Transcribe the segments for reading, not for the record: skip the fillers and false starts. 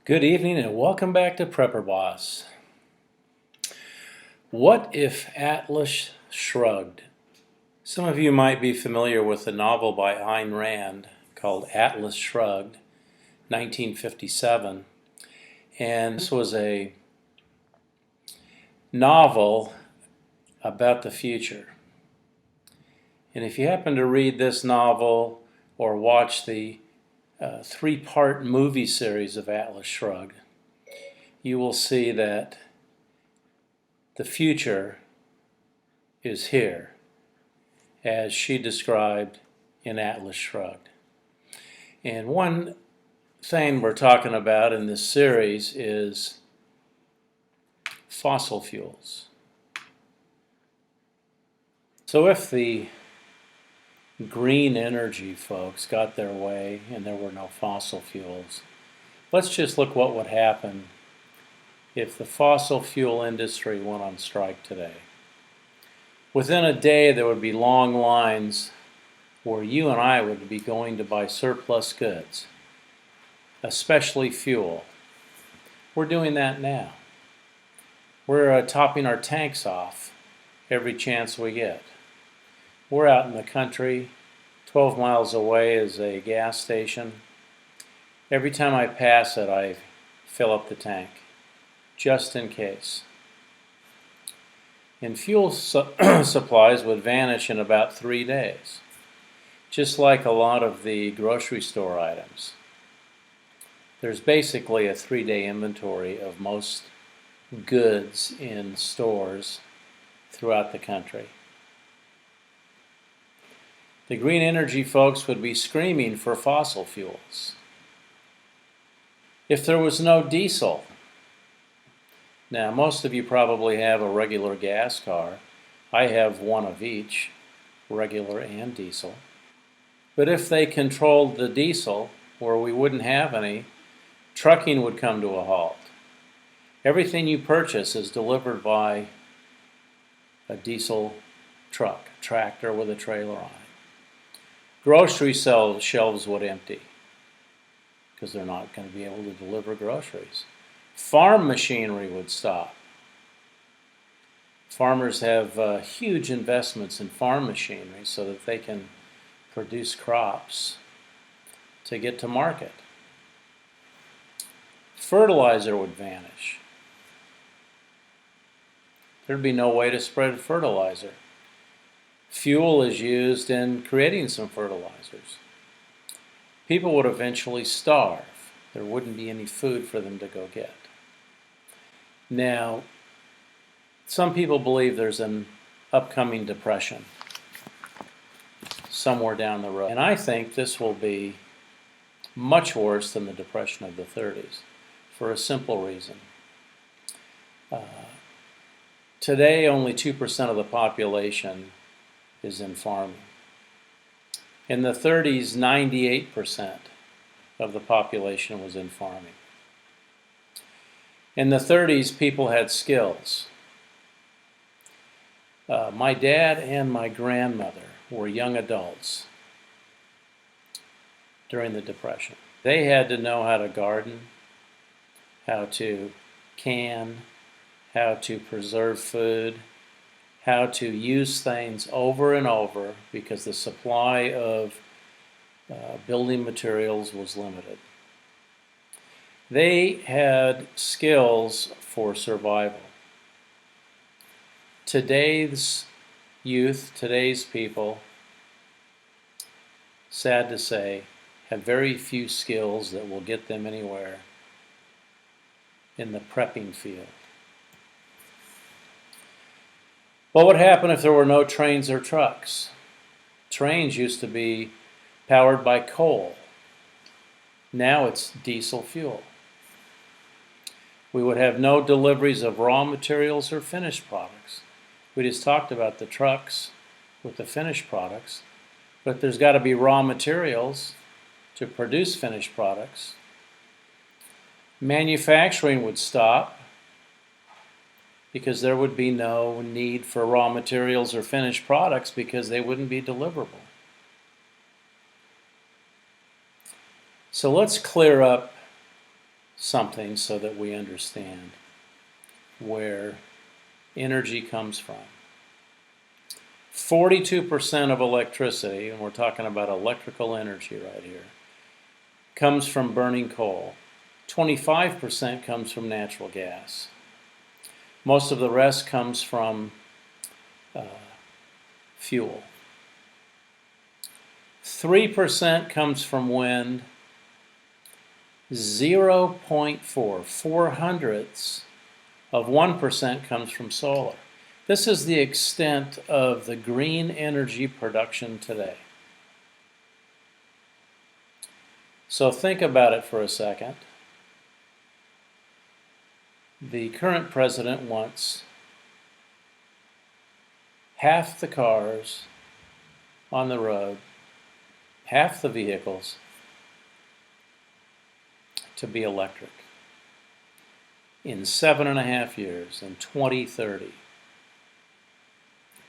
Good evening and welcome back to Prepper Boss. What if Atlas shrugged? Some of you might be familiar with a novel by Ayn Rand called Atlas Shrugged, 1957. And this was a novel about the future. And if you happen to read this novel or watch the three-part movie series of Atlas Shrugged, you will see that the future is here, as she described in Atlas Shrugged. And one thing we're talking about in this series is fossil fuels. So if the green energy folks got their way and there were no fossil fuels, let's just look what would happen if the fossil fuel industry went on strike today. Within a day there would be long lines where you and I would be going to buy surplus goods, especially fuel. We're doing that now. We're topping our tanks off every chance we get. We're out in the country. 12 miles away is a gas station. Every time I pass it, I fill up the tank, just in case. And fuel supplies would vanish in about 3 days, just like a lot of the grocery store items. There's basically a 3-day inventory of most goods in stores throughout the country. The green energy folks would be screaming for fossil fuels. If there was no diesel, now most of you probably have a regular gas car. I have one of each, regular and diesel. But if they controlled the diesel, where we wouldn't have any, trucking would come to a halt. Everything you purchase is delivered by a diesel truck, tractor with a trailer on it. Grocery shelves would empty because they're not going to be able to deliver groceries. Farm machinery would stop. Farmers have huge investments in farm machinery so that they can produce crops to get to market. Fertilizer would vanish. There'd be no way to spread fertilizer. Fuel is used in creating some fertilizers. People would eventually starve. There wouldn't be any food for them to go get. Now, some people believe there's an upcoming depression somewhere down the road. And I think this will be much worse than the depression of the 30s for a simple reason. Today, only 2% of the population is in farming. In the 30s, 98% of the population was in farming. In the 30s, people had skills. My dad and my grandmother were young adults during the Depression. They had to know how to garden, how to can, how to preserve food, how to use things over and over because the supply of building materials was limited. They had skills for survival. Today's youth, today's people, sad to say, have very few skills that will get them anywhere in the prepping field. What would happen if there were no trains or trucks? Trains used to be powered by coal. Now it's diesel fuel. We would have no deliveries of raw materials or finished products. We just talked about the trucks with the finished products, but there's got to be raw materials to produce finished products. Manufacturing would stop because there would be no need for raw materials or finished products because they wouldn't be deliverable. So let's clear up something so that we understand where energy comes from. 42% of electricity, and we're talking about electrical energy right here, comes from burning coal. 25% comes from natural gas. Most of the rest comes from fuel. 3% comes from wind. 0.4, 4/100ths of 1% comes from solar. This is the extent of the green energy production today. So think about it for a second. The current president wants half the cars on the road, half the vehicles, to be electric in 7.5 years, in 2030.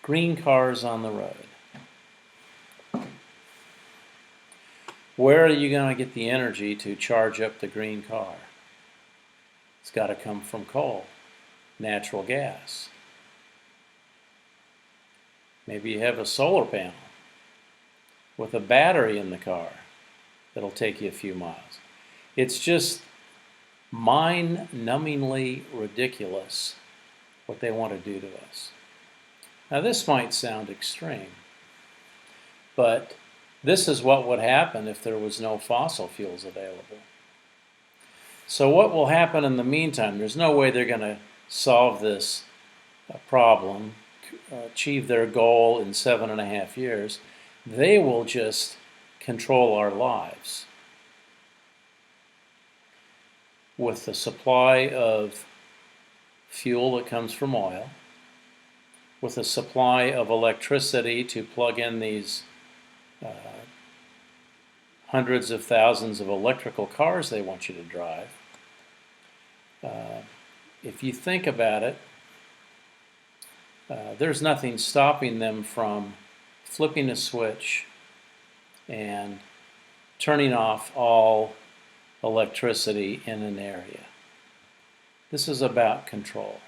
Green cars on the road. Where are you going to get the energy to charge up the green car? It's got to come from coal, natural gas. Maybe you have a solar panel with a battery in the car that'll take you a few miles. It's just mind-numbingly ridiculous what they want to do to us. Now this might sound extreme, but this is what would happen if there was no fossil fuels available. So what will happen in the meantime? There's no way they're going to solve this problem, achieve their goal in 7.5 years. They will just control our lives with the supply of fuel that comes from oil, with a supply of electricity to plug in these hundreds of thousands of electrical cars they want you to drive. If you think about it, there's nothing stopping them from flipping a switch and turning off all electricity in an area. This is about control.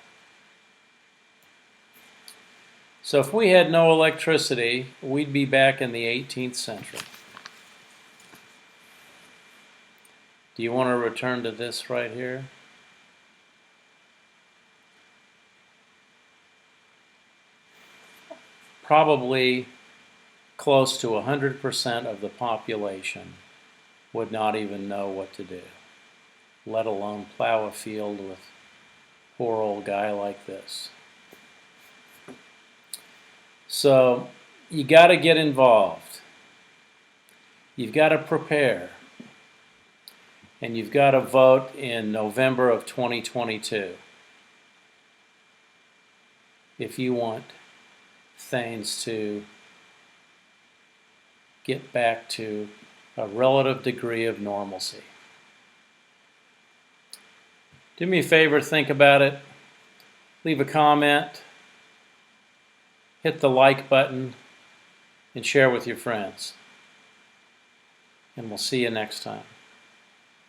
So if we had no electricity, we'd be back in the 18th century. Do you want to return to this right here? Probably close to 100% of the population would not even know what to do, let alone plow a field with a poor old guy like this. So you got to get involved. You've got to prepare. And you've got to vote in November of 2022 if you want things to get back to a relative degree of normalcy. Do me a favor, think about it, leave a comment, hit the like button, and share with your friends. And we'll see you next time.